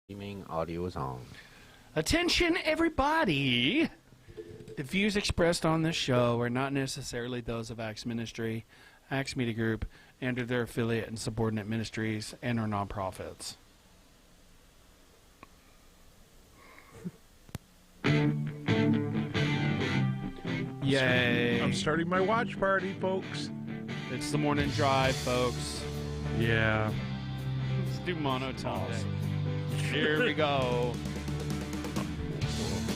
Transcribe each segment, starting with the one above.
Streaming audio is on. Attention, everybody! The views expressed on this show are not necessarily those of Acts Ministry, Acts Media Group, and or their affiliate and subordinate ministries and or nonprofits. Yay! I'm starting my watch party, folks. It's the morning drive, folks. Yeah. Let's do monotone day. Here we go.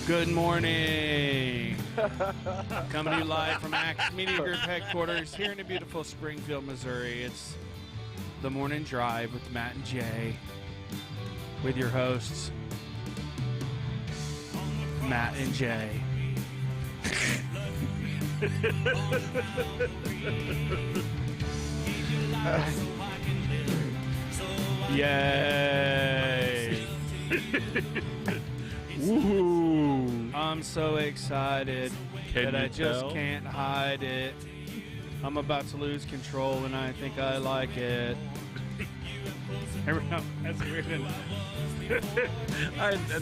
Good morning. Coming to you live from Acts Media Group headquarters here in the beautiful Springfield, Missouri. It's the morning drive with Matt and Jay, with your hosts, Matt and Jay. Yay! Woohoo! I'm so excited that I just tell? can't hide it. I'm about to lose control and I think I like it. That's weird.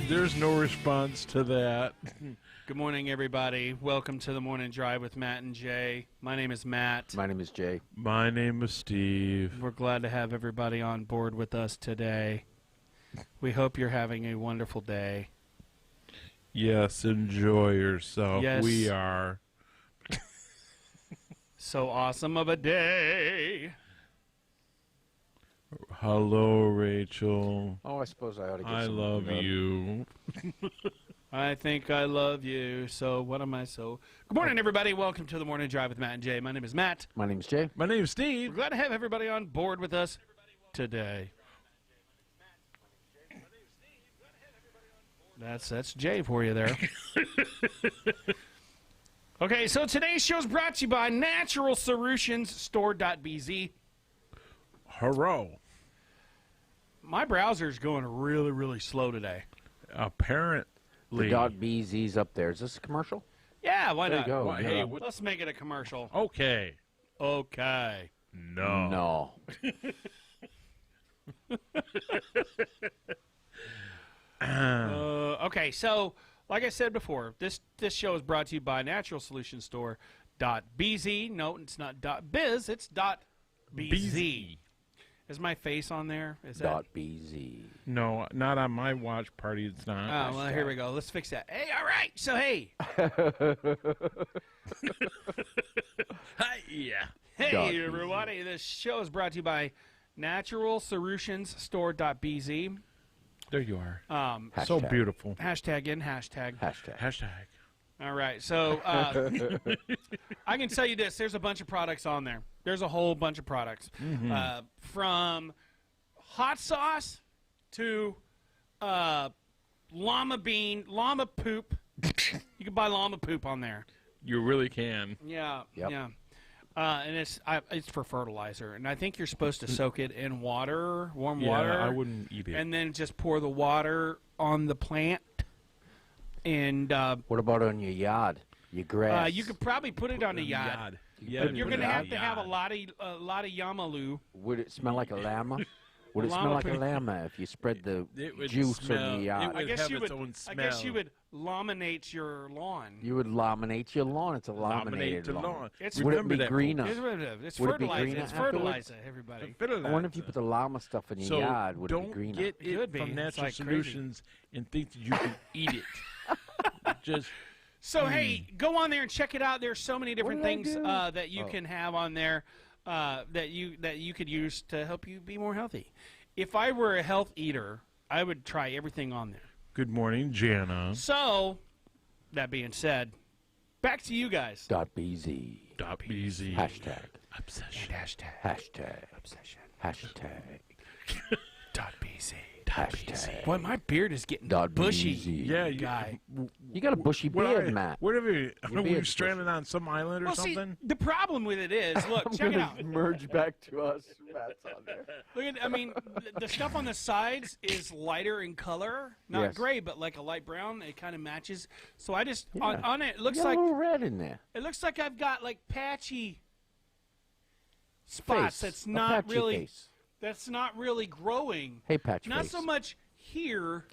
There's no response to that. Good morning, everybody. Welcome to the Morning Drive with Matt and Jay. My name is Matt. My name is Jay. My name is Steve. We're glad to have everybody on board with us today. We hope you're having a wonderful day. Yes, enjoy yourself. Yes. We are. So awesome of a day. Hello, Rachel. Oh, I suppose I ought to get I some love you. I think I love you. So what am I so... Good morning, everybody. Welcome to the Morning Drive with Matt and Jay. My name is Matt. My name is Jay. My name's We're Steve. glad to have everybody on board with us today. That's Jay for you there. Okay, so today's show is brought to you by Natural Solutions Store.bz. Hurrah. My browser's going really, really slow today. Apparently. The .bz's up there. Is this a commercial? Yeah, why There not? you go. Well, Yeah. hey, Let's make it a commercial. Okay. Okay. No. No. Okay, so like I said before, this show is brought to you by Natural Solutions Store.bz. No, it's not .biz, it's .bz. Is my face on there? Is that? .bz. No, not on my watch party. It's not. Oh, well, here we go. Let's fix that. Hey, all right. So, hey. Hi, yeah. Hey, everybody. This show is brought to you by Natural Solutions Store.bz. There you are. Hashtag. So beautiful. Hashtag in, hashtag. Hashtag. Hashtag. All right. So, I can tell you this. There's a bunch of products on there. There's a whole bunch of products. From hot sauce to llama poop. You can buy llama poop on there. You really can. Yeah. Yep. Yeah. And it's for fertilizer. And I think you're supposed to soak it in water, warm water. Yeah, I wouldn't eat it. And then just pour the water on the plant. And What about on your yard? Your grass? you could probably put it on the yard. Yeah, But you're put going to it on have the a lot of Yamalu. Would it smell like a llama? Would it Llama smell like a poop. llama if you spread the It would juice smell- on the it yard? would- I guess have you its would. own I guess smell. you would laminate your lawn. You would laminate your lawn. It's a laminated Laminate the lawn. lawn. It's- Would it Remember be that, greener? It's Would it be fertilizer. greener It's afterwards? fertilizer, everybody. I wonder if you put the llama stuff in your So yard, would it be don't greener? get it Could be. from It's Natural like crazy. Solutions and think that you can eat it. Just So hey, go on there and check it out. There's so many different did I things do? that you can have on there that you could use to help you be more healthy. If I were a health eater, I would try everything on there. good morning, Jana. So, that being said, back to you guys. .bz. .bz. Hashtag. Obsession. Hashtag. Obsession. Hashtag. .bz. Hashtag. Boy, my beard is getting Dot bushy. BZ. Yeah, Guy. You got a bushy beard, Matt. Whatever. Are we beard's stranded on some island or Well, see, something? the problem with it is, look, check it out. Merge back to us. Matt's on there. Look at, I mean, the stuff on the sides is lighter in color, not Yes. gray, but like a light brown. It kind of matches. So I just Yeah. on it, it looks You got like a little red in there. it looks like I've got like patchy spots. Face. That's A not patchy really face. that's not really growing. Hey, patch Not face. so much here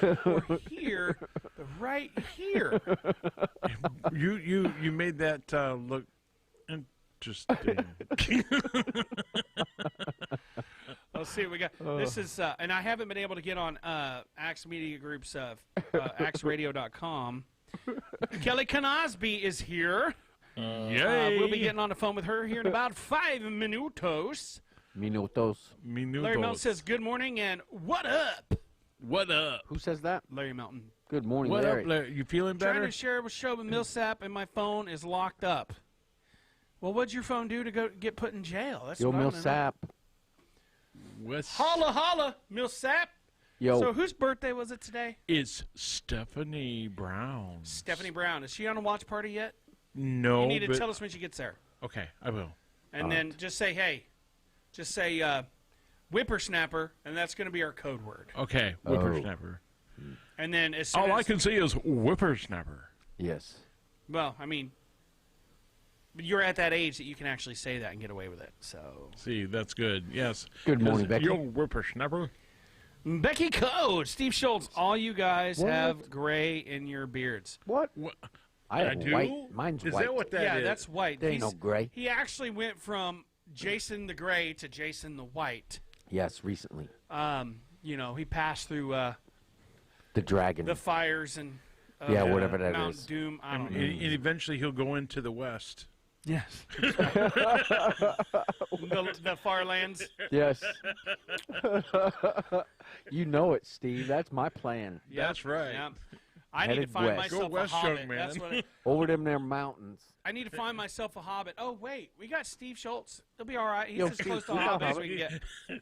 or here, but right here. You made that look interesting. Let's see what we got. This is, and I haven't been able to get on Axe Media Group's axeradio.com. Kelly Cosby is here. Yay! We'll be getting on the phone with her here in about 5 minutos. Minutos. Larry Melton says, good morning and what up? What up? Who says that? Larry Melton. Good morning, What Larry. up, Larry? You feeling Trying better? to share a show with Millsap and my phone is locked up. Well, what'd your phone do to go get put in jail? That's Yo, what I wanna know. Millsap. What's Holla, holla, Millsap. Yo, So whose birthday was it today? It's Stephanie Brown. Stephanie Brown. Is she on a watch party yet? No, You need to but tell us when she gets there. okay, I will. And then just say, hey, just say whippersnapper, and that's going to be our code word. Okay, whippersnapper. And then as soon All I as, can see is whippersnapper. yes. well, I mean, you're at that age that you can actually say that and get away with it. So See, that's good. Yes. Good morning, Yes, Becky. Yo, whippersnapper. Becky Code, Steve Schultz, all you guys What? have gray in your beards. What? What? I have do? white. Mine's Is white. that what that is? Yeah, that's white. There ain't no gray. He actually went from Jason the Gray to Jason the White. Yes, recently. You know, he passed through The dragon. the fires and Yeah, whatever that Mount is. Doom. I don't And, know. and eventually he'll go into the West. Yes. the far lands. Yes. You know it, Steve. That's my plan. That's right. Yeah. I need to Headed find west. myself Go west, a hobbit. young man. That's what Over them there mountains. I need to find myself a hobbit. Oh wait, we got Steve Schultz. He'll be all right. He's Yo, as Steve, close to a we got hobbit as we can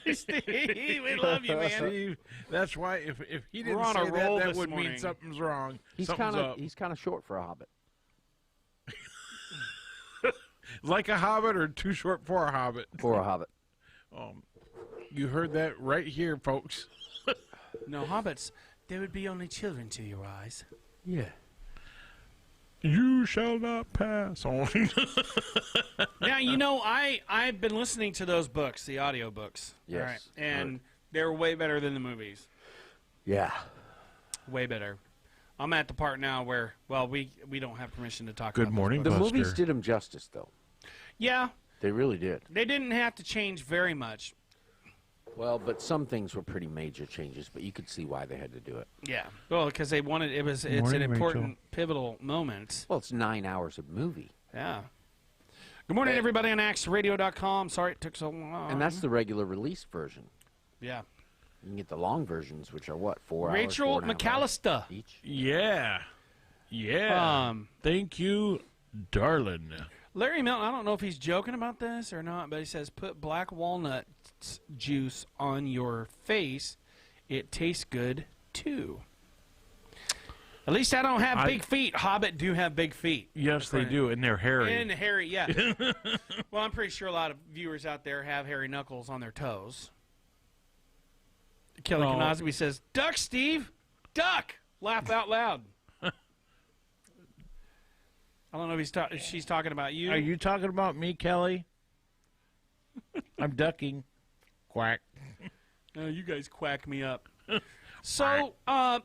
get. Steve, we love you, man. Steve, that's why if he didn't We're on say a roll that this would morning. mean something's wrong. He's Something's kind of up. he's kind of short for a hobbit. Like a hobbit or too short for a hobbit. For a hobbit. You heard that right here, folks. No hobbits. They would be only children to your eyes. Yeah. You shall not pass on. Now you know I've been listening to those books, the audio books. Yes. All right, and they're way better than the movies. Yeah. Way better. I'm at the part now where we don't have permission to talk. Good about those morning, The books. Buster. movies did him justice, though. Yeah, They really did. they didn't have to change very much. Well, but some things were pretty major changes, but you could see why they had to do it. Yeah. Well, because they wanted it's Morning, an important Rachel. pivotal moment. Well, it's 9 hours of movie. Yeah. Good morning, Hey. everybody on AxeRadio.com. Sorry it took so long. And that's the regular release version. yeah. You can get the long versions, which are what, 4 hours? Rachel 4.5 hours McAllister. each? Yeah. Yeah. Thank you, darling. Larry Melton, I don't know if he's joking about this or not, but he says put black walnut juice on your face. It tastes good, too. At least I don't have big feet. Hobbit do have big feet. Yes, they do, and they're hairy. And hairy, yeah. Well, I'm pretty sure a lot of viewers out there have hairy knuckles on their toes. Kelly Oh. Cosby says, duck, Steve. Duck. Laugh out loud. I don't know if she's talking about you. Are you talking about me, Kelly? I'm ducking. Quack. No, you guys quack me up. So, I'm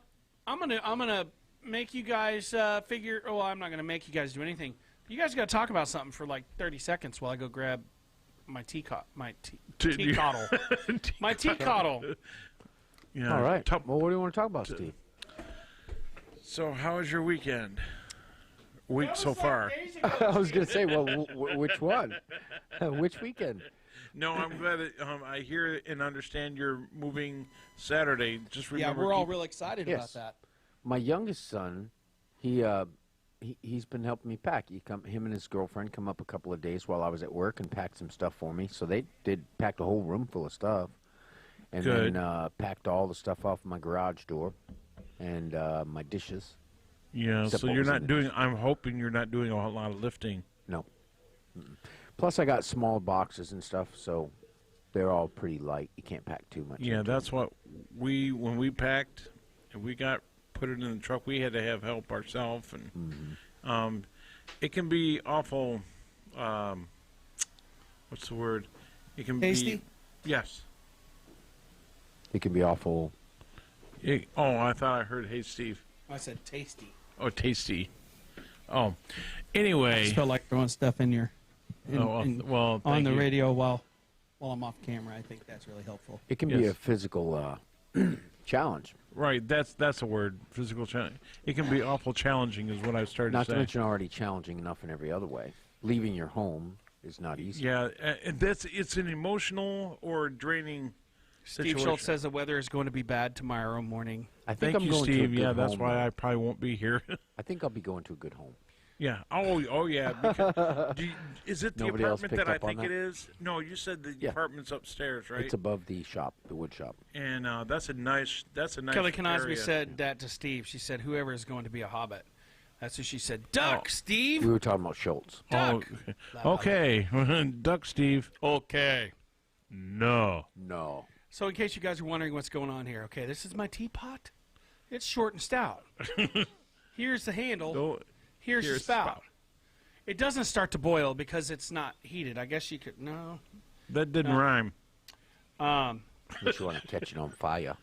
gonna make you guys figure. Oh, I'm not gonna make you guys do anything. You guys got to talk about something for like 30 seconds while I go grab my tea coddle. My tea coddle. Yeah. All right. Well, what do you want to talk about, Steve? So, how was your weekend? Week so far? I was going to say, well, which one? Which weekend? No, I'm glad that I hear and understand you're moving Saturday. Just Yeah, remember. we're all real excited Yes. about that. My youngest son, he's been helping me pack. Him and his girlfriend come up a couple of days while I was at work and packed some stuff for me. So they packed a whole room full of stuff, and Good. then packed all the stuff off my garage door, and my dishes. Yeah, Except so what you're was in not the doing. I'm hoping you're not doing a whole lot of lifting. No. Mm-mm. Plus, I got small boxes and stuff, so they're all pretty light. You can't pack too much. Yeah, into that's them. what when we packed and we got put it in the truck. We had to have help ourselves, and it can be awful. What's the word? It can Tasty? be. Yes. It can be awful. Oh, I thought I heard, hey, Steve. I said tasty. Oh, tasty. Oh, I anyway. just felt like throwing stuff in your Well, on thank the you. radio while I'm off camera. I think that's really helpful. It can be Yes. a physical challenge. Right, that's a word. Physical challenge. It can be awful challenging, is what I started Not to to say. mention already challenging enough in every other way. Leaving your home is not easy. Yeah, and it's an emotional or draining Steve situation. Schultz says the weather is going to be bad tomorrow morning. I think Thank I'm you, going to a Steve. good Yeah, that's home, why though. I probably won't be here. I think I'll be going to a good home. Yeah. Oh, yeah. Because, is it the Nobody else apartment that I picked up on think that? it is? No, you said the Yeah. apartment's upstairs, right? It's above the shop, the wood shop. And that's a nice. Kelly Canosby area. said that to Steve. She said, "Whoever is going to be a hobbit." That's what she said. Duck, Steve. We were talking about Schultz. Duck. Oh, okay. Duck, Steve. Okay. No. No. So, in case you guys are wondering what's going on here, okay, this is my teapot. It's short and stout. Here's the handle. No. Here's the here's spout. spout. It doesn't start to boil because it's not heated. I guess you could no. That didn't rhyme. But you want to catch it on fire.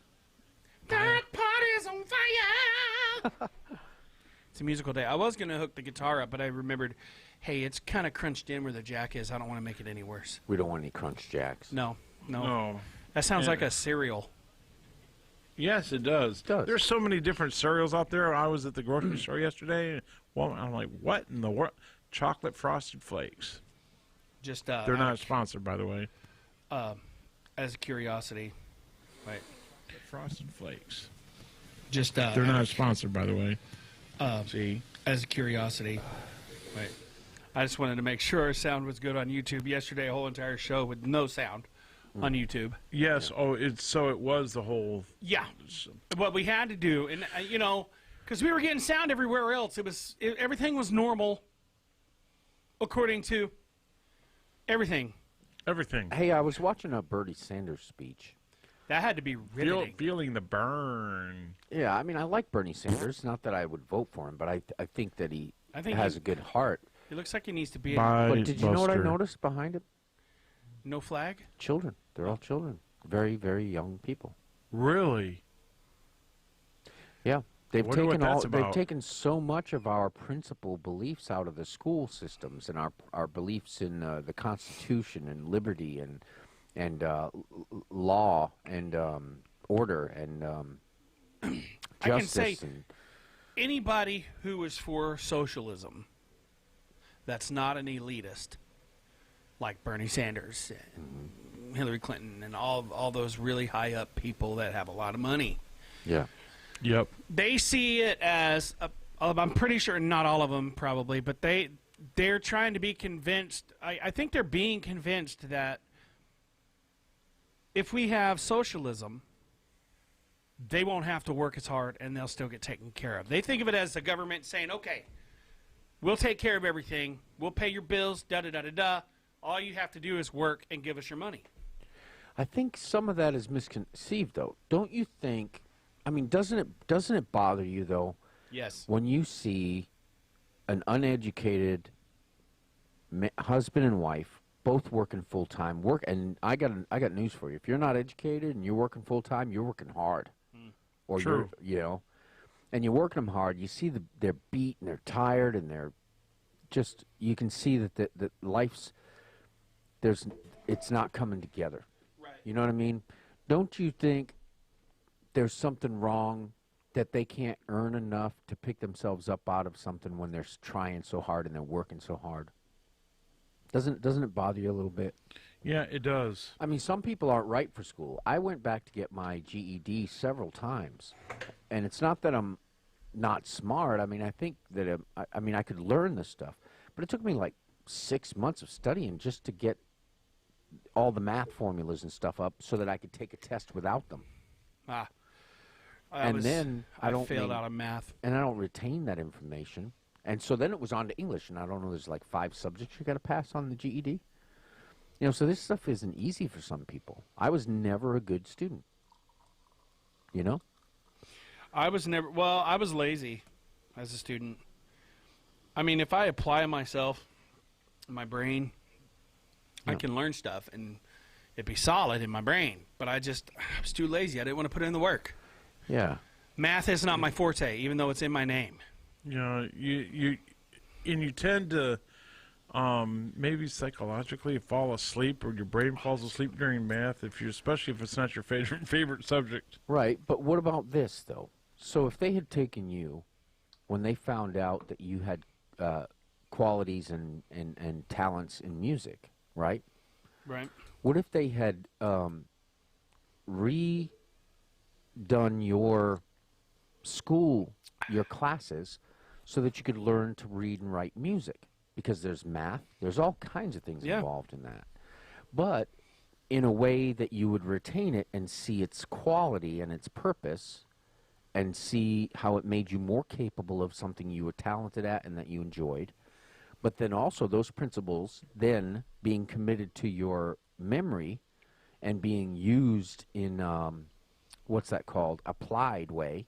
That party's on fire. It's a musical day. I was going to hook the guitar up, but I remembered, hey, it's kind of crunched in where the jack is. I don't want to make it any worse. We don't want any crunch jacks. No. No. That sounds Yeah. like a cereal. Yes, it does. does. There's so many different cereals out there. I was at the grocery store yesterday. Well, I'm like, what in the world? Chocolate Frosted Flakes. Just They're not sponsored, by the way. as a curiosity. Right. Frosted Flakes. Just They're not sponsored, by the way. See? as a curiosity. Right. I just wanted to make sure our sound was good on YouTube. Yesterday, a whole entire show with no sound on YouTube. Yes. Oh, it was the whole. Yeah. What we had to do, and because we were getting sound everywhere else, everything was normal, according to everything. Everything. Hey, I was watching a Bernie Sanders speech. That had to be riveting. Feeling the burn. Yeah, I mean, I like Bernie Sanders. Not that I would vote for him, but I think that he has a good heart. It looks like he needs to be By But did you know what I Buster. noticed behind him? no flag. Children. They're all children. Very, very young people. Really? Yeah. They've Wonder what taken that's they've about. taken so much of our principal beliefs out of the school systems and our beliefs in the Constitution and liberty and law and order and I can justice say and anybody who is for socialism that's not an elitist, like Bernie Sanders and Hillary Clinton and all those really high up people that have a lot of money. yeah. Yep. They see it as I'm pretty sure not all of them probably, but they're trying to be convinced. I think they're being convinced that if we have socialism, they won't have to work as hard and they'll still get taken care of. They think of it as the government saying, okay, we'll take care of everything. We'll pay your bills, da-da-da-da-da. All you have to do is work and give us your money. I think some of that is misconceived, though. Don't you think? I mean, doesn't it bother you though Yes. when you see an uneducated husband and wife both working full time and I got news for you. If you're not educated and you're working full time, you're working hard, or True. and you're working them hard. You see they're beat and they're tired and they're just you can see that the life's it's not coming together. Right. You know what I mean? Don't you think there's something wrong that they can't earn enough to pick themselves up out of something when they're trying so hard and they're working so hard? Doesn't it bother you a little bit? Yeah, it does. I mean, some people aren't right for school. I went back to get my GED several times, and it's not that I'm not smart. I mean, I think that I could learn this stuff, but it took me like 6 months of studying just to get all the math formulas and stuff up so that I could take a test without them. Then I don't failed out of math. and I don't retain that information. And so then it was on to English, and I don't know, there's like 5 subjects you got to pass on the GED. So this stuff isn't easy for some people. I was never a good student. I was lazy as a student. I mean, if I apply myself, my brain, I Yeah. can learn stuff and it'd be solid in my brain. but I was too lazy. I didn't want to put in the work. Yeah. Math is not my forte, even though it's in my name. You know, you tend to maybe psychologically fall asleep, or your brain falls asleep during math, especially if it's not your favorite subject. Right, but what about this, though? So if they had taken you, when they found out that you had qualities and talents in music, right? Right. What if they had redone your school, your classes, so that you could learn to read and write music? Because there's math, there's all kinds of things involved in that. But in a way that you would retain it and see its quality and its purpose, and see how it made you more capable of something you were talented at and that you enjoyed. But then also those principles then being committed to your memory and being used in, what's that called, applied way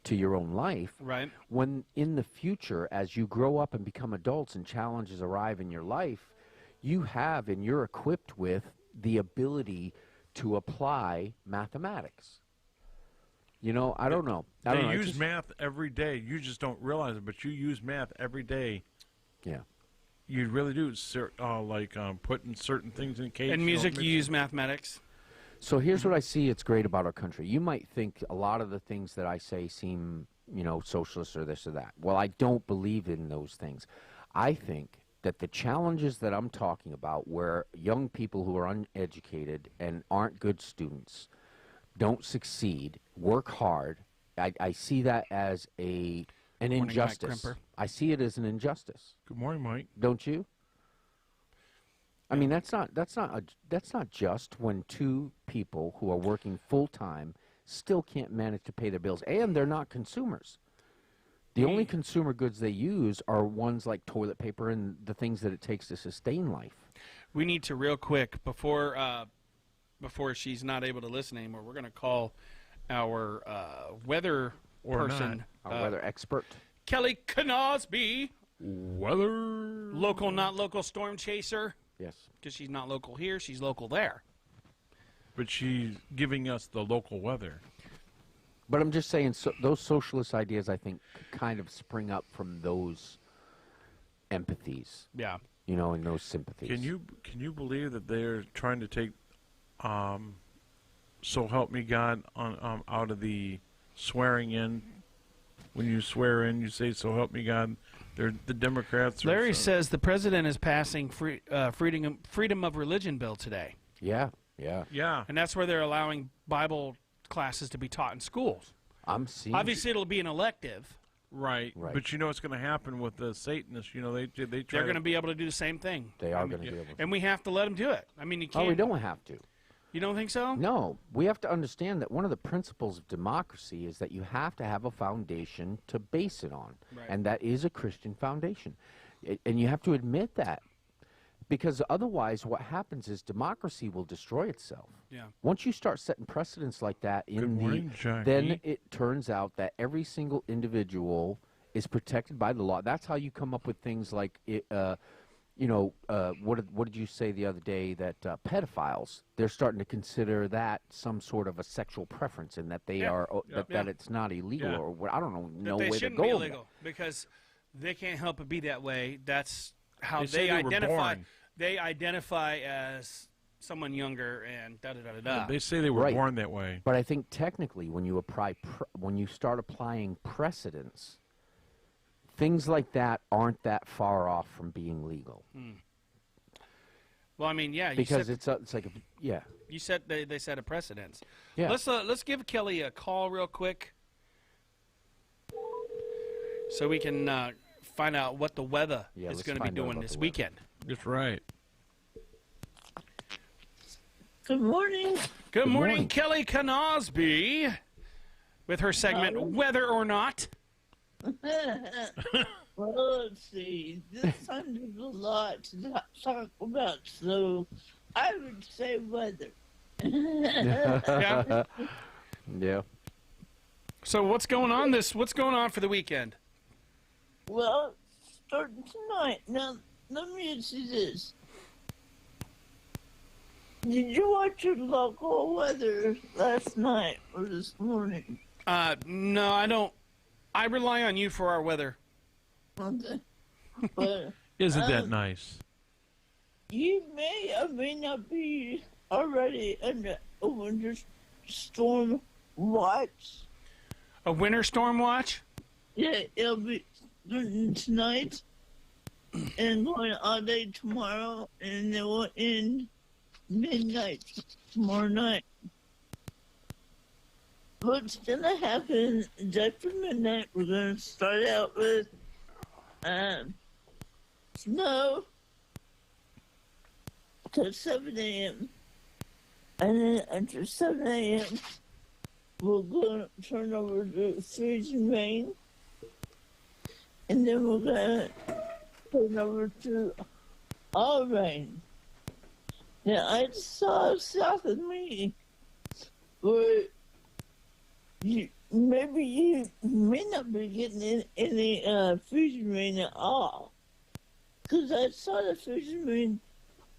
to your own life. Right. When in the future, as you grow up and become adults and challenges arrive in your life, you have and you're equipped with the ability to apply mathematics. You know, I don't know. They use math every day. You just don't realize it, but you use math every day. Yeah. You really do. Putting certain things in case. In music, you use mathematics. So here's what I see it's great about our country. You might think a lot of the things that I say seem, socialist or this or that. Well, I don't believe in those things. I think that the challenges that I'm talking about, where young people who are uneducated and aren't good students don't succeed, work hard, I see that as an injustice. I see it as an injustice. Good morning, Mike. Don't you? I mean, that's not just when two people who are working full time still can't manage to pay their bills, and they're not consumers. The only consumer goods they use are ones like toilet paper and the things that it takes to sustain life. We need to real quick before she's not able to listen anymore. We're going to call our weather person, Our weather expert. Kelly Knosby, Weather. local, not local storm chaser. Yes. Because she's not local here, she's local there. But she's giving us the local weather. But I'm just saying, those socialist ideas, I think, kind of spring up from those empathies. Yeah. And those sympathies. Can you believe that they're trying to take "So help me God" out of the swearing in? When you swear in, you say "So help me God." The Democrats. Larry says the president is passing freedom of religion bill today. Yeah. And that's where they're allowing Bible classes to be taught in schools. I'm seeing. Obviously, it'll be an elective. Right. But you know what's going to happen with the Satanists? They're going to be able to do the same thing. They are going to be able to. And we have to let them do it. I mean, you can't. Oh, we don't have to. You don't think so? No. We have to understand that one of the principles of democracy is that you have to have a foundation to base it on. Right. And that is a Christian foundation. And you have to admit that. Because otherwise, what happens is democracy will destroy itself. Yeah. Once you start setting precedents like that then it turns out that every single individual is protected by the law. That's how you come up with things like, what did you say the other day, that pedophiles, they're starting to consider that some sort of a sexual preference, and that they are that it's not illegal or what, I don't know They way to shouldn't go be with illegal because they can't help but be that way. That's how say they they were identify. born. They identify as someone younger and da-da-da-da-da. They say they were Right. born that way. But I think technically, when you when you start applying precedents, things like that aren't that far off from being legal. Well, I mean, yeah. Because it's like yeah. You said they set a precedence. Yeah. Let's give Kelly a call real quick, so we can find out what the weather is let's going to be find out doing about this the weather. weekend. That's right. Good morning. Good morning, morning. Kelly Knosby, with her segment "Whether or Not." Well, let's see. This sounded a lot to talk about, so I would say weather. Yeah. Yeah. So what's going on for the weekend? Well, starting tonight. Now, let me see this. Did you watch your local weather last night or this morning? No, I don't. I rely on you for our weather. Okay. But Isn't that nice? you may or may not be already under a winter storm watch. A winter storm watch? Yeah, it'll be starting tonight and going all day tomorrow, and it will end midnight tomorrow night. What's gonna happen is after midnight, we're gonna start out with snow till 7 a.m. And then after 7 a.m., we're gonna turn over to freezing rain. And then we're gonna turn over to all rain. Now, I saw south of me where you may not be getting any freezing rain at all. Because I saw the freezing rain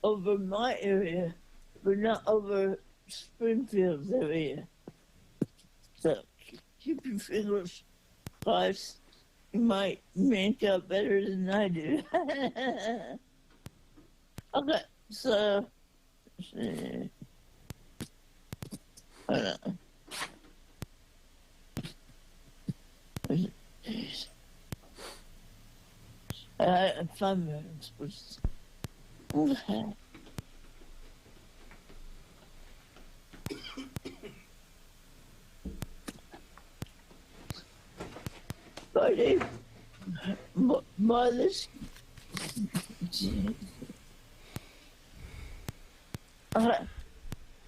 over my area, but not over Springfield's area. So keep your fingers crossed. You might make out better than I do. Okay, so hold on. I 5 minutes was okay. Friday, Mother's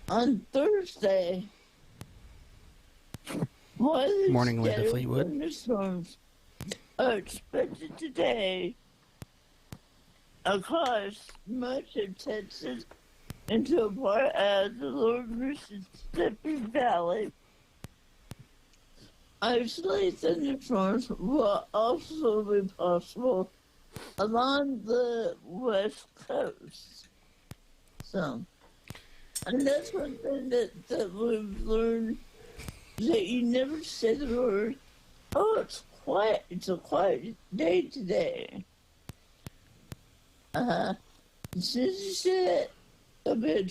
on Thursday, Mother's Morning, Linda Day Fleetwood. thunderstorms are expected today across much of Texas into a part of the lower Mississippi Valley. Isolated thunderstorms will also be possible along the west coast. So, and that's one thing that we've learned, that you never say the word, oh, it's quiet, it's a quiet day today. As soon as you say that, there'll be a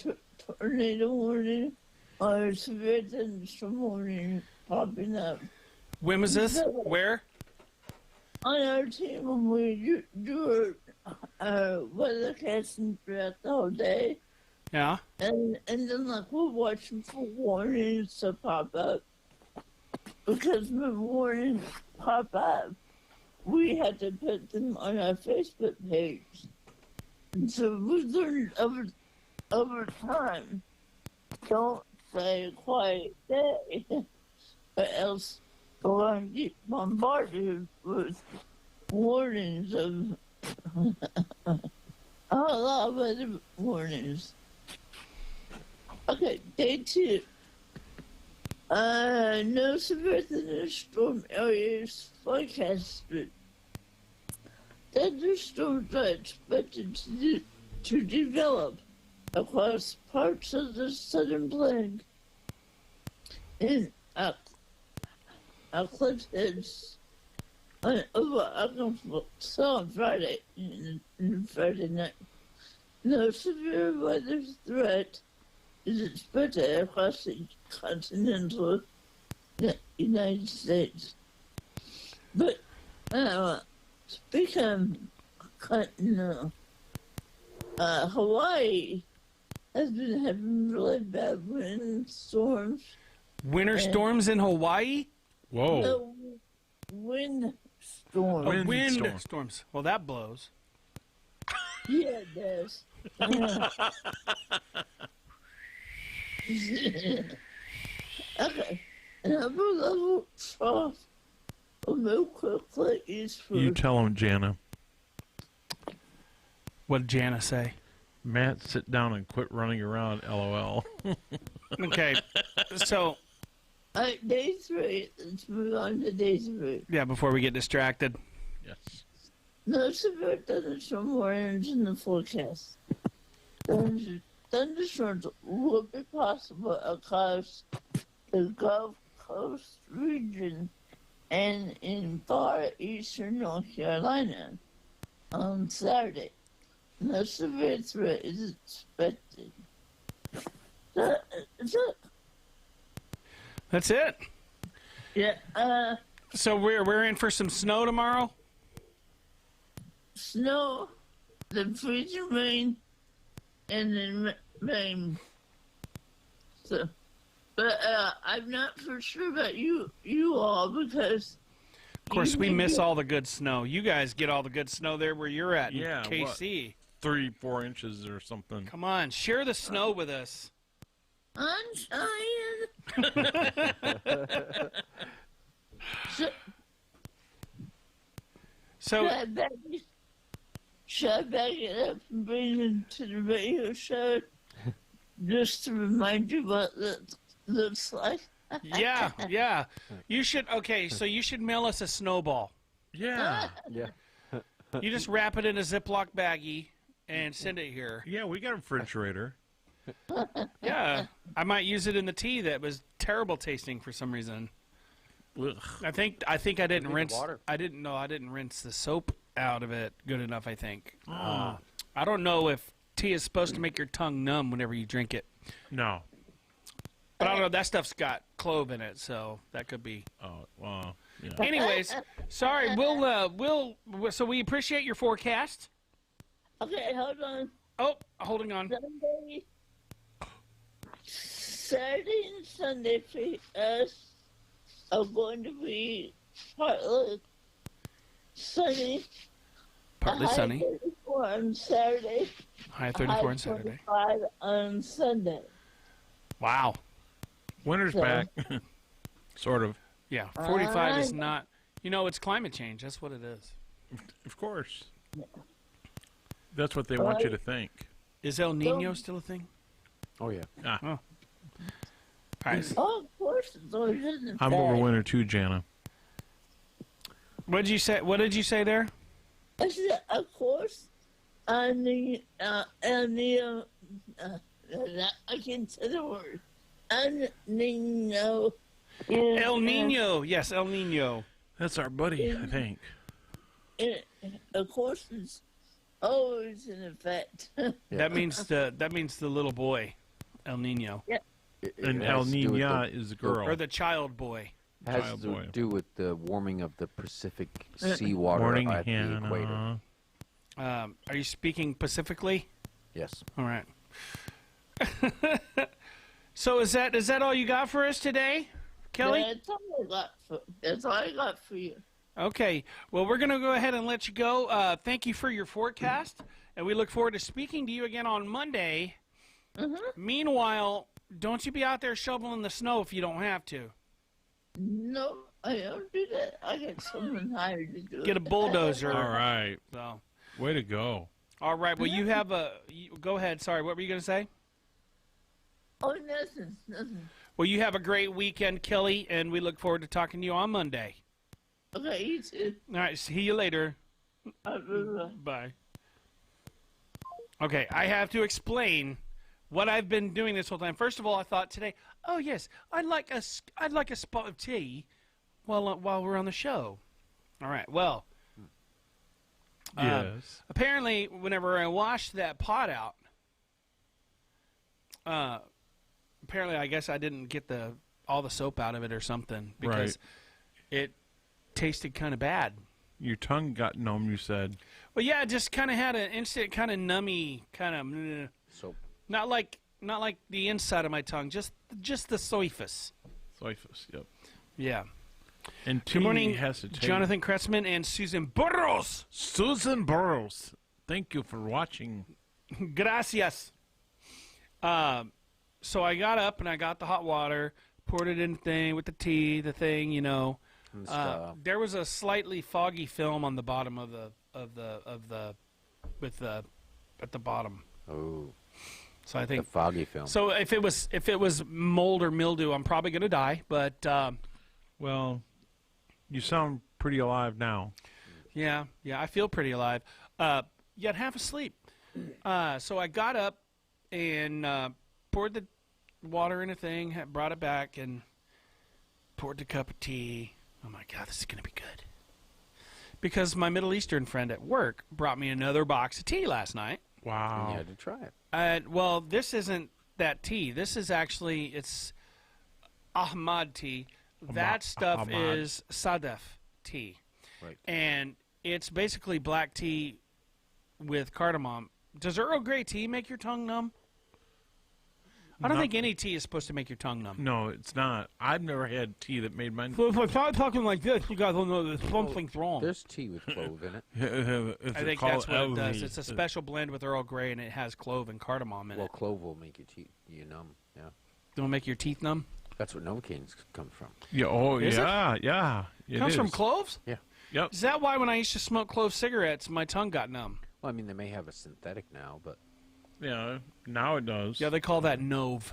tornado warning or a severe thunderstorm warning popping up. When was this? Where? On our team, when we do our weathercasting throughout the whole day, Yeah. and then like we're watching for warnings to pop up, because when warnings pop up, we had to put them on our Facebook page. And so we learned over time, don't say a quiet day, or else we're going to get bombarded with warnings of a lot of other warnings. Okay, day 2. No severe thunderstorm areas forecasted. Thunderstorms are expected to develop across parts of the southern plain in eclipses over Arkansas on Friday and Friday night. No severe weather threat is expected across the continental United States. But speaking of continental, Hawaii has been having really bad wind storms. Winter storms in Hawaii? Whoa. No, wind storms. Wind Wind storm. storms. Well, that blows. Yeah, it does. Okay. Number level trough will move quickly eastward. You tell him, Jana. What did Jana say? Matt, sit down and quit running around, LOL. Okay, so Day 3. Let's move on to day 3. yeah, before we get distracted, Yes. No severe thunderstorm warnings in the forecast. thunderstorms will be possible across the Gulf Coast region and in far eastern North Carolina on Saturday. No severe threat is expected. That's it. Yeah, So we're in for some snow tomorrow. snow, the freezing rain, and then rain. So, but I'm not for sure about you all because. Of course, you we can miss get- all the good snow. You guys get all the good snow there where you're at in Yeah, KC. 3-4 inches or something. Come on, share the snow with us. I'm trying. So, So should I back it up and bring it to the radio show just to remind you what it looks like? yeah. You should so you should mail us a snowball. Yeah. Yeah. You just wrap it in a Ziploc baggie and send it here. Yeah, we got a refrigerator. Yeah. I might use it in the tea that was terrible tasting for some reason. Ugh. I think I didn't need the rinse water. I didn't rinse the soap out of it good enough, I think. Oh. I don't know if tea is supposed to make your tongue numb whenever you drink it. No. But I don't know, that stuff's got clove in it, so that could be. Oh, well, yeah. Anyways, sorry, so we appreciate your forecast. Okay, hold on. Oh, holding on. Sunday, Saturday and Sunday for us are going to be partly sunny. Partly High sunny. 34 on Saturday. High 34 on Saturday. 25 on Sunday. Wow. Winter's So- back. Sort of. Yeah, 45 is not. It's climate change. That's what it is. Of course. That's what they want you to think. Is El Nino still a thing? Oh yeah. All right. Oh, of course, it's always in the I'm over winter too, Jana. What did you say? What did you say there? I said, of course, on the, I can't say the word. El Nino. El Nino. Yes, El Nino. That's our buddy, I think. Of course, it's always in effect. That means the little boy, El Nino, And It El has to do with Nina is a girl. or the child boy. has Child to boy. do with the warming of the Pacific seawater Morning, at the equator. Hannah. Are you speaking pacifically? Yes. All right. So is that all you got for us today, Kelly? That's all I got for you. Okay. Well, we're going to go ahead and let you go. Thank you for your forecast, and we look forward to speaking to you again on Monday. Meanwhile, don't you be out there shoveling the snow if you don't have to. No, I don't do that. I got someone hired to do it. Get a bulldozer. All right. So, Way to go. all right. Well, you have go ahead. Sorry, what were you going to say? Oh, nothing. Well, you have a great weekend, Kelly, and we look forward to talking to you on Monday. Okay, you too. All right. See you later. Bye. Bye. Okay, I have to explain what I've been doing this whole time. First of all, I thought today, oh yes, I'd like a spot of tea while we're on the show. All right. Well, Yes. apparently, whenever I washed that pot out, apparently I guess I didn't get all the soap out of it or something because it tasted kind of bad. Your tongue got numb, you said. Well, yeah, it just kind of had an instant kind of nummy kind of. So Not like the inside of my tongue, just the surface. Cyphus, yep. Yeah. And tea Good morning, has to take Jonathan Kretzman and Susan Burros. Susan Burrows. Thank you for watching. Gracias. So I got up and I got the hot water, poured it in the thing with the tea, the thing, and stuff. There was a slightly foggy film on the bottom at the bottom. Oh, So I the think foggy film. so. If it was mold or mildew, I'm probably gonna die. But Well, you sound pretty alive now. yeah, I feel pretty alive. Yet half asleep. So I got up and poured the water in a thing, brought it back, and poured the cup of tea. Oh my God, this is going to be good. Because my Middle Eastern friend at work brought me another box of tea last night. And Wow. you had to try it. Well, this isn't that tea. This is actually, it's Ahmad tea. That stuff Ahmad. is Sadef tea. Right. And it's basically black tea with cardamom. Does Earl Grey tea make your tongue numb? I don't No. think any tea is supposed to make your tongue numb. No, it's not. I've never had tea that made mine. So if I start talking like this, you guys will know that something's wrong. There's tea with clove in it. I think that's what it does. It's a special blend with Earl Grey, and it has clove and cardamom in Well, it. clove will make you numb. Yeah. It'll make your teeth numb. That's what Novocaine comes from. Yeah. Oh, Is it? yeah. It Comes from is. cloves? Yeah. Yep. Is that why when I used to smoke clove cigarettes, my tongue got numb? Well, I mean, they may have a synthetic now, but Yeah. Now it does. Yeah, they call that Nove.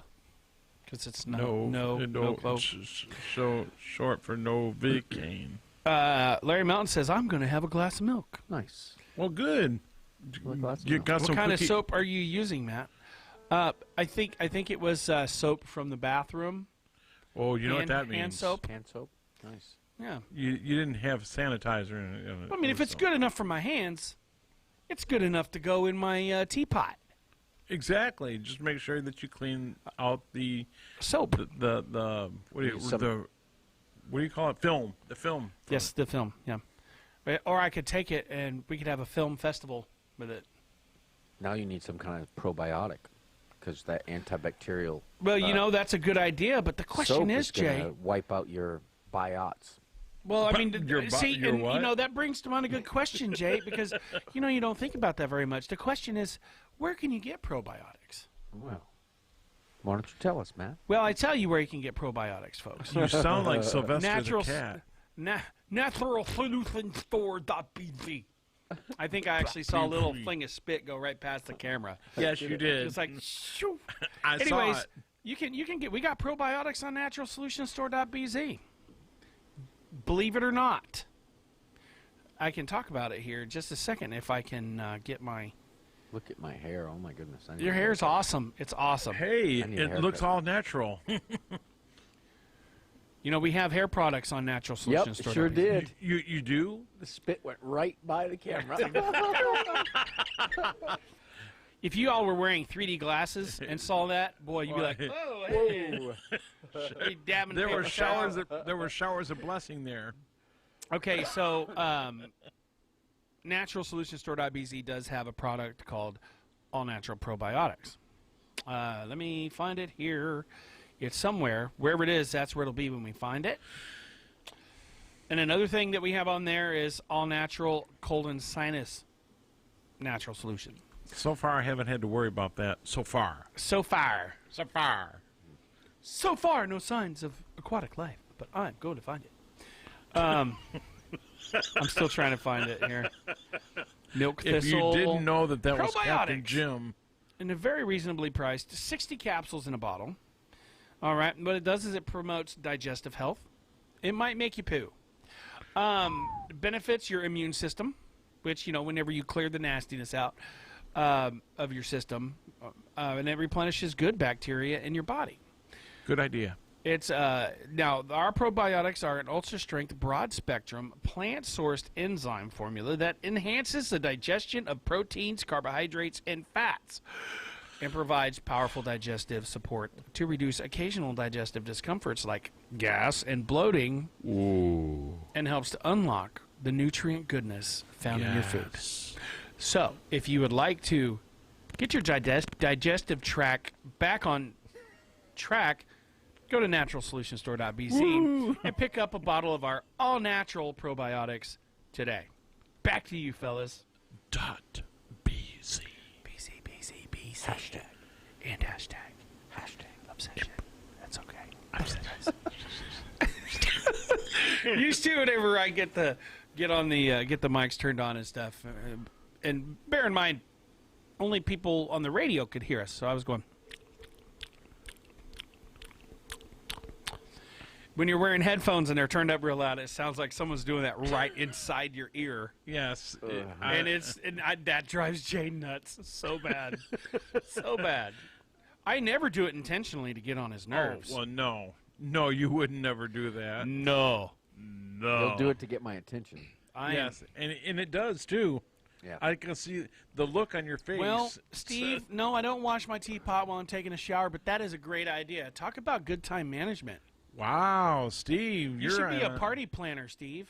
Because it's no clove. So short for Novocaine. Larry Mountain says, I'm going to have a glass of milk. nice. Well, good. Like lots of You milk. got What some kind of cookie- soap are you using, Matt? I think it was soap from the bathroom. Oh, you know what that Hand means. soap. Hand soap. Nice. Yeah. You didn't have sanitizer in it. I mean, if it's good enough for my hands, it's good enough to go in my teapot. Exactly. Just make sure that you clean out the Soap. the what do you what do you call it? Film. The film. Yes, the film. Yeah. Or I could take it and we could have a film festival with it. Now you need some kind of probiotic, because that antibacterial Well, you know, that's a good idea, but the question soap is, Jay. gonna wipe out your biots. Well, I But mean, your see, your and what? you know that brings to mind a good question, Jay, because you know you don't think about that very much. The question is, where can you get probiotics? Well, why don't you tell us, Matt? Well, I tell you where you can get probiotics, folks. You sound like Sylvester Natural the cat. naturalsolutions.bz. I think I actually saw a little thing of spit go right past the camera. Yes, you did. It's like, shoo. I Anyways, saw it. you can get. We got probiotics on naturalsolutionstore.bz. Believe it or not, I can talk about it here in just a second if I can get my. Look at my hair. Oh my goodness. I need Your a hair's haircut. awesome. It's awesome. Hey, I need a it looks haircut. all natural. You know we have hair products on Natural Yep, Solutions. it sure did. You do? The spit went right by the camera. If you all were wearing 3D glasses and saw that, boy, you'd be like, Why? oh, hey. Be dabbing There were paper showers. towel. There were showers of blessing there. Okay, so naturalsolutionstore.bz does have a product called All Natural Probiotics. Let me find it here. It's somewhere. Wherever it is, that's where it'll be when we find it. And another thing that we have on there is All Natural Cold and Sinus Natural Solution. So far, I haven't had to worry about that. So far. So far. So far. So far, no signs of aquatic life, but I'm going to find it. I'm still trying to find it here. Milk If thistle. you didn't know that was Captain Probiotics. Jim. And they're very reasonably priced. 60 capsules in a bottle. All right. What it does is it promotes digestive health. It might make you poo. Benefits your immune system, which, you know, whenever you clear the nastiness out of your system, and it replenishes good bacteria in your body. Good idea. It's now our probiotics are an ultra strength, broad spectrum, plant sourced enzyme formula that enhances the digestion of proteins, carbohydrates, and fats, and provides powerful digestive support to reduce occasional digestive discomforts like gas and bloating, and helps to unlock the nutrient goodness found in your food. So, if you would like to get your digestive tract back on track, go to naturalsolutionstore.bz and pick up a bottle of our all-natural probiotics today. Back to you, fellas. .bz. BZ. Hashtag. And hashtag. Obsession. That's okay. Used to whenever I get the mics turned on and stuff, and bear in mind, only people on the radio could hear us, so I was going. When you're wearing headphones and they're turned up real loud, it sounds like someone's doing that right inside your ear, Yes. and that drives Jay nuts so bad, so bad. I never do it intentionally to get on his nerves. Oh, well, no. No, you would never do that. No. No. He'll do it to get my attention. Yes, and it does, too. Yeah. I can see the look on your face. Well, Steve, no, I don't wash my teapot while I'm taking a shower, but that is a great idea. Talk about good time management. Wow, Steve. You should be a party planner, Steve.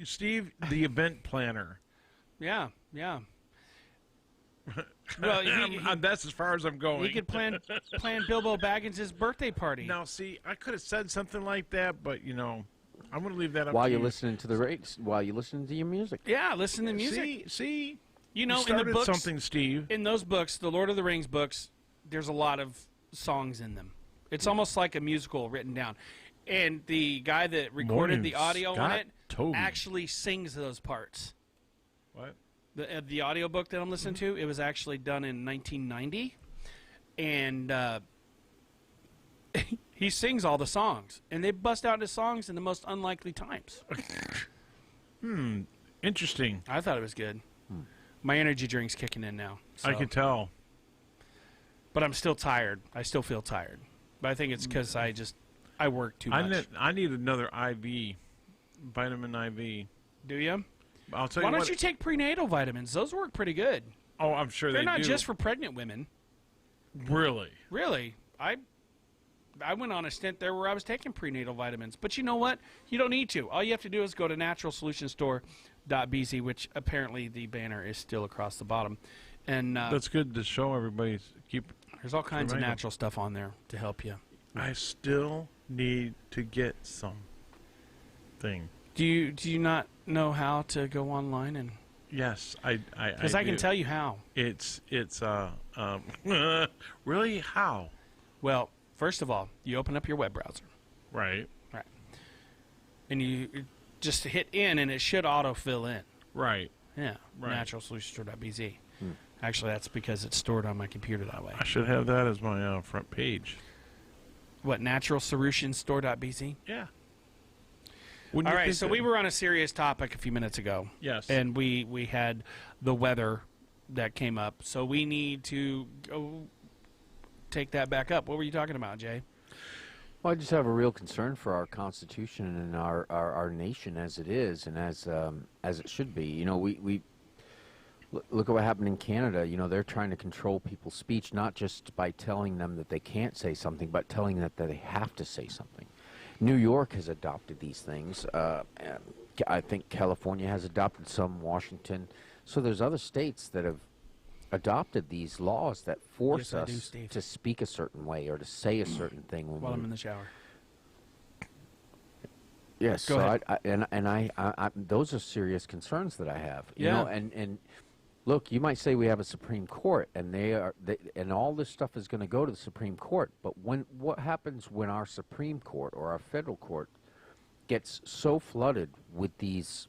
Steve, the event planner. Yeah. Well, that's as far as I'm going. he could plan Bilbo Baggins' birthday party. Now, see, I could have said something like that, but, I'm going to leave that up While to you're you. listening to the while you're listening to your music. Yeah, listen to music. See? You know, You in started the books, something, Steve. in those books, the Lord of the Rings books, there's a lot of songs in them. It's almost like a musical written down. And the guy that recorded Morning, the audio on Scott it Toby. actually sings those parts. What? The audio book that I'm listening to, it was actually done in 1990. And he sings all the songs. And they bust out his songs in the most unlikely times. Interesting. I thought it was good. My energy drink's kicking in now. I so- can tell. But I'm still tired. I still feel tired. But I think it's because I work too much. I need another IV, vitamin IV. Do you? I'll tell Why you don't what. you take prenatal vitamins? Those work pretty good. Oh, I'm sure They're they not do. just for pregnant women. Really? Really. I went on a stint there where I was taking prenatal vitamins. But you know what? You don't need to. All you have to do is go to naturalsolutionstore.bz, which apparently the banner is still across the bottom. And That's good to show everybody. there's all kinds of Prenatal. natural stuff on there to help you. I still need to get some thing. Do you not know how to go online and? Yes, Because I can tell you how. It's really how? Well, first of all, you open up your web browser. Right. Right. And you just hit in, and it should autofill in. Right. Yeah. Right. Naturalsolutionstore.bz. Actually, that's because it's stored on my computer that way. I should have that as my front page. What, naturalsolutionstore.bz? Yeah. All right, so we were on a serious topic a few minutes ago. Yes. And we had the weather that came up. So we need to go take that back up. What were you talking about, Jay? Well, I just have a real concern for our Constitution and our nation as it is and as it should be. You know, we look at what happened in Canada. You know, they're trying to control people's speech, not just by telling them that they can't say something, but telling them that they have to say something. New York has adopted these things. I think California has adopted some, Washington. So there's other states that have adopted these laws that force Yes, I do, us Steve. to speak a certain way or to say a certain thing when While we I'm in the shower. Yes, Go so ahead. I those are serious concerns that I have. You Yeah. know, and look, you might say we have a Supreme Court, and and all this stuff is going to go to the Supreme Court. But what happens when our Supreme Court or our federal court gets so flooded with these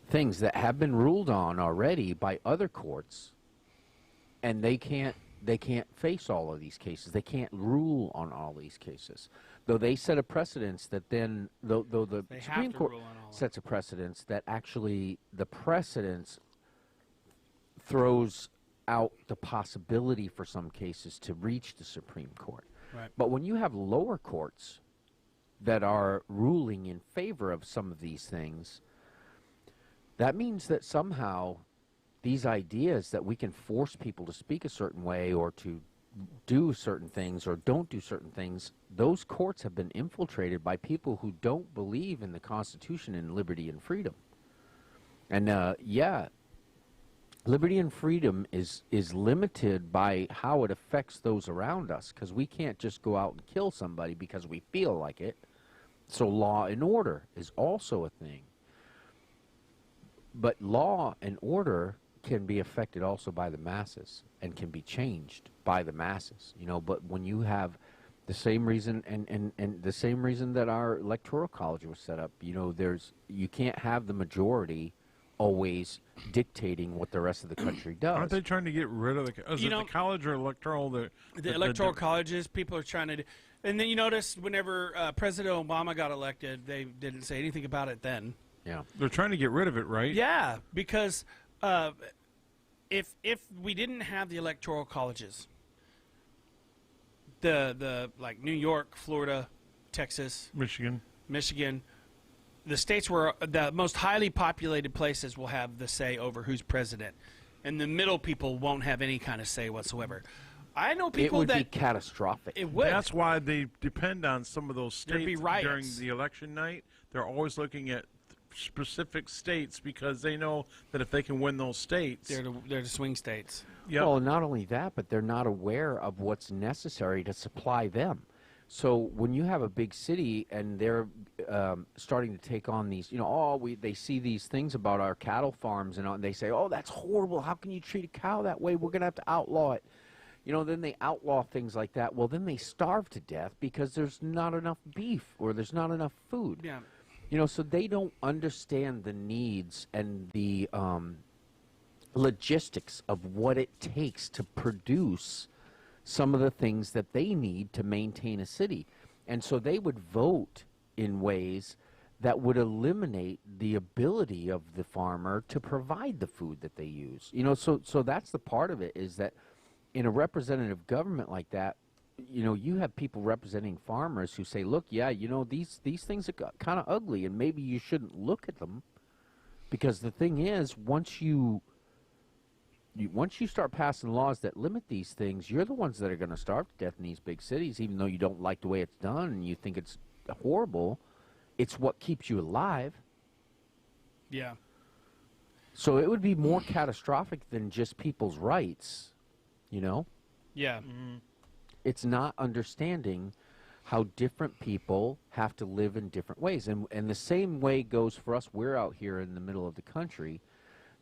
things that have been ruled on already by other courts, and they can't face all of these cases. They can't rule on all these cases. Though they set a precedence that then, though the They have Supreme to Court rule on all of it. sets a precedence that actually the precedence throws out the possibility for some cases to reach the Supreme Court. Right. But when you have lower courts that are ruling in favor of some of these things, that means that somehow these ideas that we can force people to speak a certain way or to do certain things or don't do certain things, those courts have been infiltrated by people who don't believe in the Constitution and liberty and freedom. And liberty and freedom is limited by how it affects those around us, because we can't just go out and kill somebody because we feel like it. So law and order is also a thing. But law and order can be affected also by the masses and can be changed by the masses, you know. But when you have the same reason and the same reason that our electoral college was set up, you know, you can't have the majority always dictating what the rest of the country does. Aren't they trying to get rid of the? Is You it know, the college or electoral? The electoral colleges, people are trying to do. And then you notice whenever President Obama got elected, they didn't say anything about it then. Yeah. They're trying to get rid of it, right? Yeah, because if we didn't have the electoral colleges, the like New York, Florida, Texas, Michigan. the states where the most highly populated places will have the say over who's president, and the middle people won't have any kind of say whatsoever. I know It people would be that catastrophic. it would. That's why they depend on some of those There'd be states riots. during the election night. They're always looking at specific states because they know that if they can win those states, they're the swing states. yep. Well, not only that, but they're not aware of what's necessary to supply them. So when you have a big city and they're starting to take on these, they see these things about our cattle farms and they say, oh, that's horrible. How can you treat a cow that way? We're going to have to outlaw it. Then they outlaw things like that. Well, then they starve to death because there's not enough beef or there's not enough food. Yeah. So they don't understand the needs and the logistics of what it takes to produce some of the things that they need to maintain a city. And so they would vote in ways that would eliminate the ability of the farmer to provide the food that they use. So that's the part of it, is that in a representative government like that, you have people representing farmers who say, look, yeah, these things are kind of ugly and maybe you shouldn't look at them, because the thing is, once you start passing laws that limit these things, you're the ones that are going to starve to death in these big cities, even though you don't like the way it's done and you think it's horrible. It's what keeps you alive. Yeah. So it would be more catastrophic than just people's rights, Yeah. It's not understanding how different people have to live in different ways. And the same way goes for us. We're out here in the middle of the country.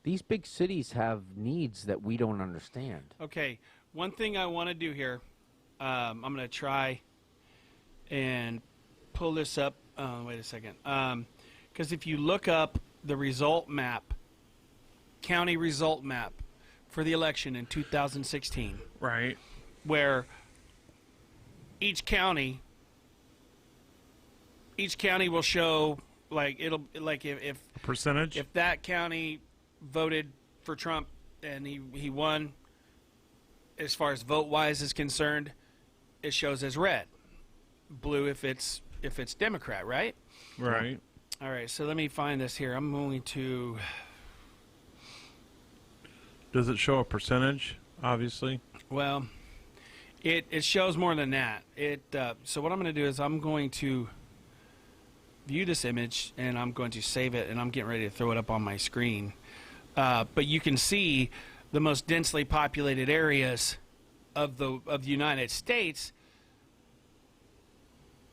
These big cities have needs that we don't understand. Okay. One thing I want to do here, I'm going to try and pull this up. Wait a second. Because if you look up the result map, county result map for the election in 2016, Right. where each county will show, like, if Percentage. if that county voted for Trump and he won, as far as vote wise is concerned, it shows as red. Blue if it's Democrat, right? Right. All right, so let me find this here. I'm going to Does it show a percentage? Obviously. well, it shows more than that. So what I'm going to do is I'm going to view this image and I'm going to save it, and I'm getting ready to throw it up on my screen. But you can see the most densely populated areas of the United States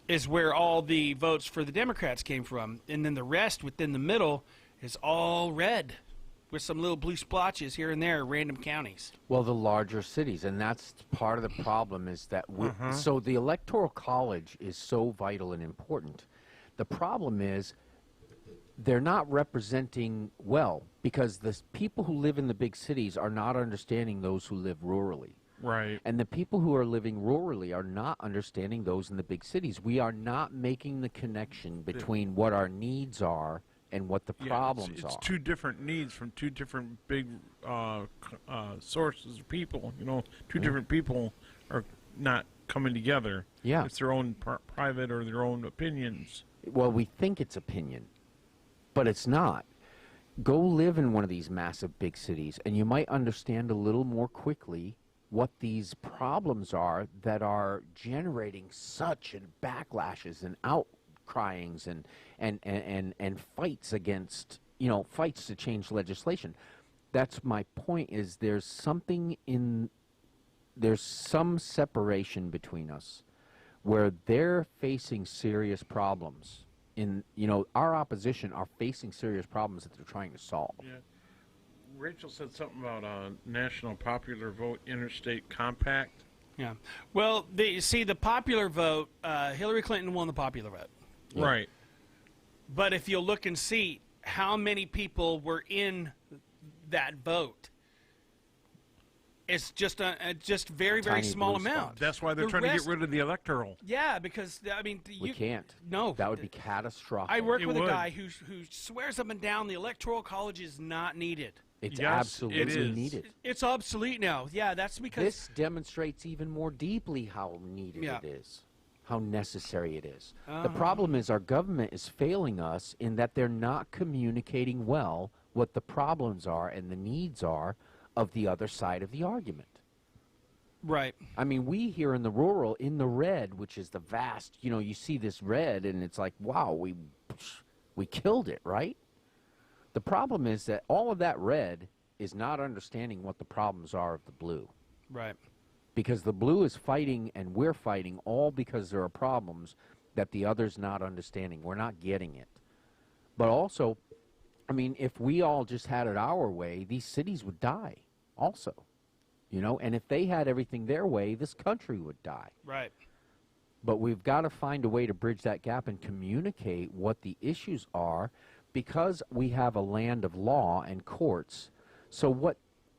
is where all the votes for the Democrats came from, and then the rest within the middle is all red, with some little blue splotches here and there, random counties. Well, the larger cities, and that's part of the problem, is that so the Electoral College is so vital and important. The problem is they're not representing well, because the people who live in the big cities are not understanding those who live rurally. Right. And the people who are living rurally are not understanding those in the big cities. We are not making the connection between what our needs are and what the problems it's are. two different needs from two different big sources of people. Two different people are not coming together. Yeah. It's their own private or their own opinions. Well, we think it's opinion, but it's not. Go live in one of these massive big cities, and you might understand a little more quickly what these problems are that are generating such backlashes and outcryings and fights against, fights to change legislation. That's my point, is there's some separation between us where they're facing serious problems. Our opposition are facing serious problems that they're trying to solve. Yeah. Rachel said something about a national popular vote interstate compact. Yeah. Well, the popular vote, Hillary Clinton won the popular vote. Yeah. Right. But if you'll look and see how many people were in that vote, It's just a just very Tiny small blue amount. spots. That's why they're The trying to rest- get rid of the electoral. Yeah, because I mean, We can't. No, That would be catastrophic. I work It with would. a guy who swears up and down the electoral college is not needed. It's Yes, absolutely it is. needed. It's obsolete now. Yeah, that's because This demonstrates even more deeply how needed Yeah. it is, how necessary it is. Uh-huh. The problem is our government is failing us in that they're not communicating well what the problems are and the needs are of the other side of the argument. right. I mean, we here in the rural, in the red, which is the vast, you see this red and it's like, wow, we killed it, right? The problem is that all of that red is not understanding what the problems are of the blue. Right. Because the blue is fighting and we're fighting all because there are problems that the other's not understanding. We're not getting it. But also, I mean, if we all just had it our way, these cities would die also. And if they had everything their way, this country would die. Right. But we've got to find a way to bridge that gap and communicate what the issues are because we have a land of law and courts. So what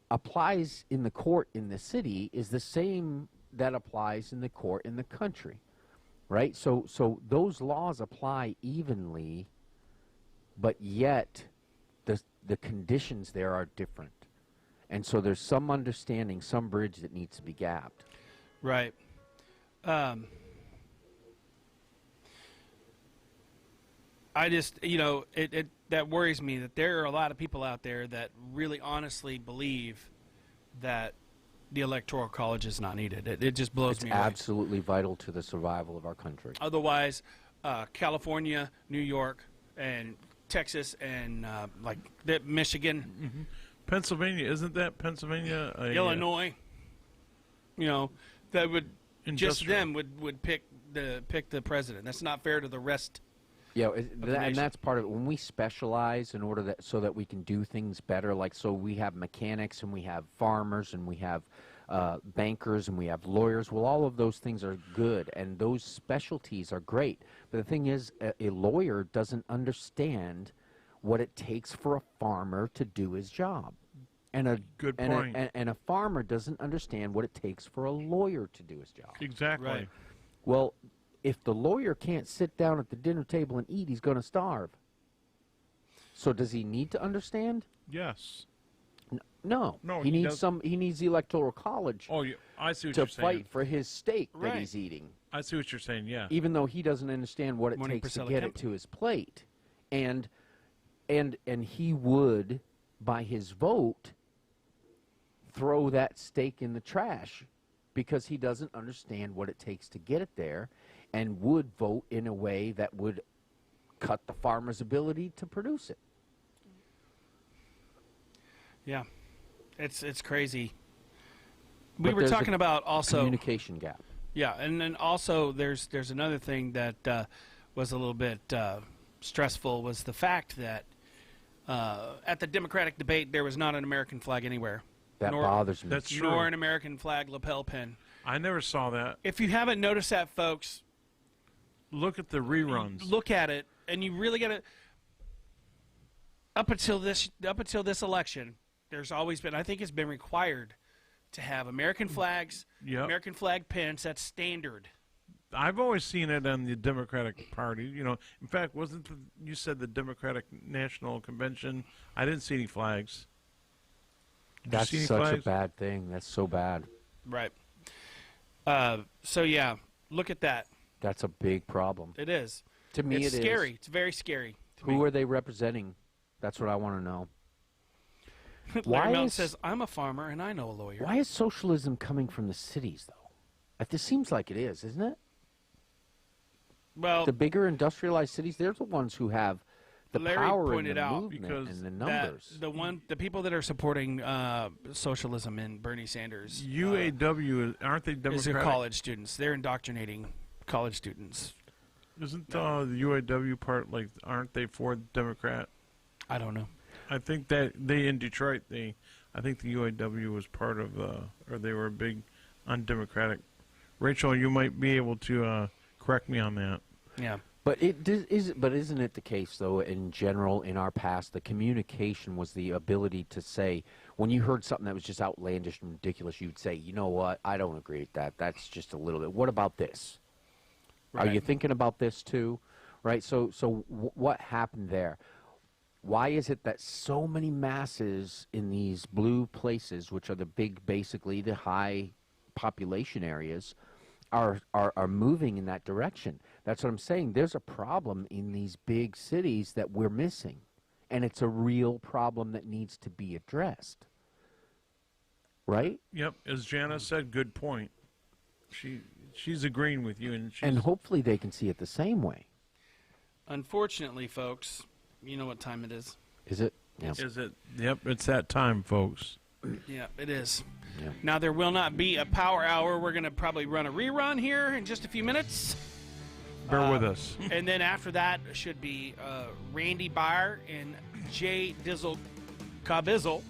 applies in the court in the city is the same that applies in the court in the country, right? So those laws apply evenly, but yet the conditions there are different. And so there's some understanding, some bridge that needs to be gapped. Right. I just, that worries me that there are a lot of people out there that really honestly believe that the electoral college is not needed. It just blows It's me away. absolutely vital to the survival of our country. Otherwise, California, New York, and Texas, and Michigan, Pennsylvania, isn't that Pennsylvania? Illinois, that would just Industrial. them would pick the president. That's not fair to the rest. Yeah, the and nation. that's part of it. When we specialize in order so that we can do things better, like so we have mechanics and we have farmers and we have bankers and we have lawyers. Well, all of those things are good and those specialties are great. But the thing is, a lawyer doesn't understand what it takes for a farmer to do his job. And Good and point. and a farmer doesn't understand what it takes for a lawyer to do his job. Exactly. Right. Well, if the lawyer can't sit down at the dinner table and eat, he's going to starve. So does he need to understand? Yes. No. No, he he needs doesn't. He needs the electoral college Oh, I see what to you're saying. fight for his steak that Right. he's eating, I see what you're saying. Yeah. even though he doesn't understand what it Morning takes to Priscilla get Kemp. it to his plate. And he would, by his vote, throw that steak in the trash because he doesn't understand what it takes to get it there, and would vote in a way that would cut the farmer's ability to produce it. Yeah, it's crazy. We But were there's a talking about also, Communication gap. yeah, and then also there's another thing that was a little bit stressful was the fact that at the Democratic debate there was not an American flag anywhere, That nor, bothers me. That's true. nor an American flag lapel pin. I never saw that. If you haven't noticed that, folks, Look at the reruns. look at it, and you really got to. Up until this election, there's always been. I think it's been required to have American flags, Yep. American flag pins. That's standard. I've always seen it on the Democratic Party. In fact, you said the Democratic National Convention? I didn't see any flags. Did That's you see any such flags? a bad thing. That's so bad. Right. So yeah, look at that. That's a big problem. It is. To me, It's it is. scary. It's very scary. To Who me. are they representing? That's what I want to know. Larry why Mountain is- says, "I'm a farmer and I know a lawyer." Why is socialism coming from the cities, though? It seems like it is, isn't it? Well, The bigger industrialized cities, they're the ones who have the Larry power and pointed the out movement because and the that numbers. the people that are supporting socialism and Bernie Sanders UAW, aren't they is Democratic? their college students. They're indoctrinating college students. Isn't the UAW part, aren't they for Democrat? I don't know. I think that they in Detroit, I think the UAW was part of, or they were big undemocratic. Rachel, you might be able to correct me on that. Yeah. But isn't it the case though? In general, in our past, the communication was the ability to say when you heard something that was just outlandish and ridiculous, you'd say, you know what, I don't agree with that. That's just a little bit. What about this? Are you Right. thinking about this too? Right. So what happened there? Why is it that so many masses in these blue places, which are the big, basically the high population areas, are moving in that direction? That's what I'm saying. There's a problem in these big cities that we're missing, and it's a real problem that needs to be addressed. Right? Yep, as Jana said, good point. She's agreeing with you, and she's, And hopefully they can see it the same way. Unfortunately, folks, you know what time it is. Is it? Yeah. is it? Yep, it's that time, folks. Yeah, it is. Yeah. Now, there will not be a power hour. We're going to probably run a rerun here in just a few minutes. Bear with us. And then after that should be Randy Byer and Jay Dizzle Cabizzle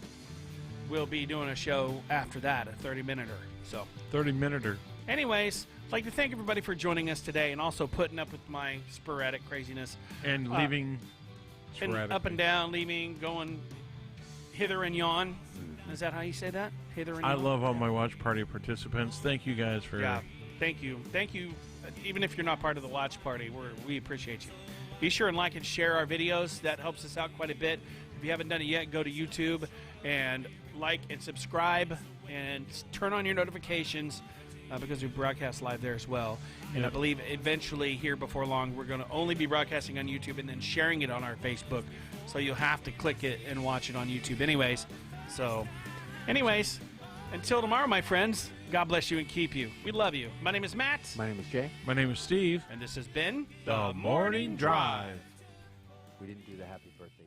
will be doing a show after that, a 30-minute-er. So, 30-minute-er. anyways, I'd like to thank everybody for joining us today and also putting up with my sporadic craziness. And leaving And sporadically. up and down, leaving, going hither and yon. Is that how you say that? Hither and I yon? love all my watch party participants. Thank you guys for Yeah, thank you. Thank you. Even if you're not part of the watch party, we appreciate you. Be sure and like and share our videos. That helps us out quite a bit. If you haven't done it yet, go to YouTube and like and subscribe and turn on your notifications because we broadcast live there as well. And I Yep. believe eventually here before long, we're going to only be broadcasting on YouTube and then sharing it on our Facebook. So you'll have to click it and watch it on YouTube anyways. So anyways, until tomorrow, my friends, God bless you and keep you. We love you. My name is Matt. My name is Jay. My name is Steve. And this has been The Morning Drive. We didn't do the happy birthday.